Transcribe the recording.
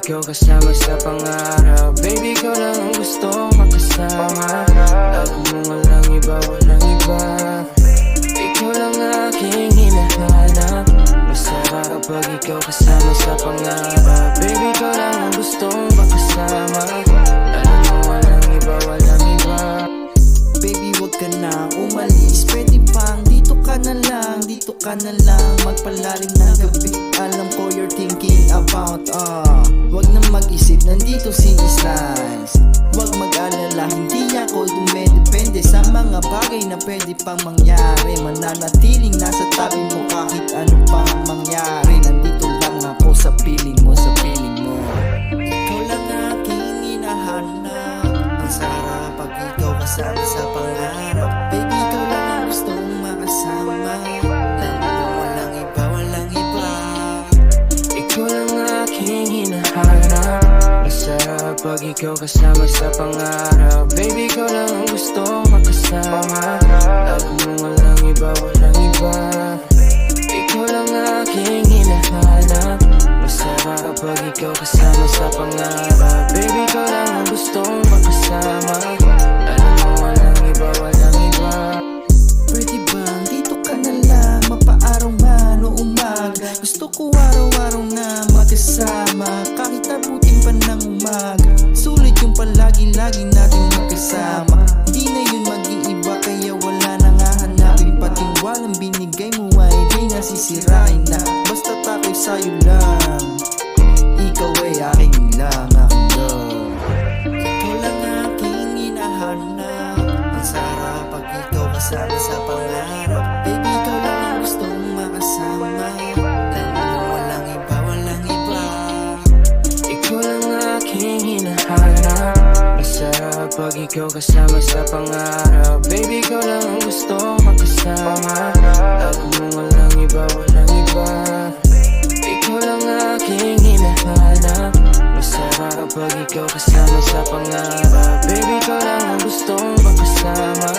ikaw kasama sa pangarap. Baby, ikaw lang ang gustong makasama. Lalo mo walang iba, walang iba. Ikaw lang aking hinahanap. Masarap kapag ikaw kasama sa pangarap. Baby, ikaw lang ang gustong makasama. Lalo mo walang iba, walang iba. Baby, wag ka na umalis. Pwede pang dito ka na lang, dito ka na lang. Magpalalim ng gabi. Alam ko you're thinking about wag na mag-isip, nandito si Slice. Wag mag-alala, hindi ako dumedepende sa mga bagay na pwede pang mangyari. Mananatiling nasa tabi mo kahit ano pang mangyari. Nandito lang ako sa piling mo, sa piling mo. Ikaw lang aking hinahanap. Ang sarap pag ikaw kasama sa pangarap. Baby, ikaw lang ang gustong makasama. Walang iba, walang iba. Ikaw lang aking hinahanap. Masarap pag ikaw kasama sa pangarap. Baby, ikaw lang ang gustong makasama. Lalo mo walang iba, walang iba. Ikaw lang aking hinahanap. Masarap pag ikaw kasama sa pangarap. Baby, ikaw lang ang gustong makasama. Lalo mo walang iba, walang iba. Pwede bang dito ka na lang, mapaaraw man o umaga. Gusto ko araw-araw na magkasama, kahit abutin pa ng umaga. Sulit yung palagi-lagi natin magkasama. Di na yun mag-iiba, kaya wala nang hahanapin. Pati walang binigay mo ay di nasisirain na. Basta tako'y sa'yo lang, ikaw ay aking lang, aking love. Ikaw lang aking hinahanap. Ang sarap pag ikaw kasama sa pangarap. Baby, ikaw lang ang gustong makasama. Lang mo walang iba, walang iba. Ikaw lang aking hinahanap. Masarap pag ikaw kasama sa pangarap. Baby, ikaw lang ang gustong makasama. Lalo mo walang iba, walang iba. Ikaw lang aking hinahanap. Masarap pag ikaw kasama sa pangarap. Baby, ikaw lang ang gustong makasama.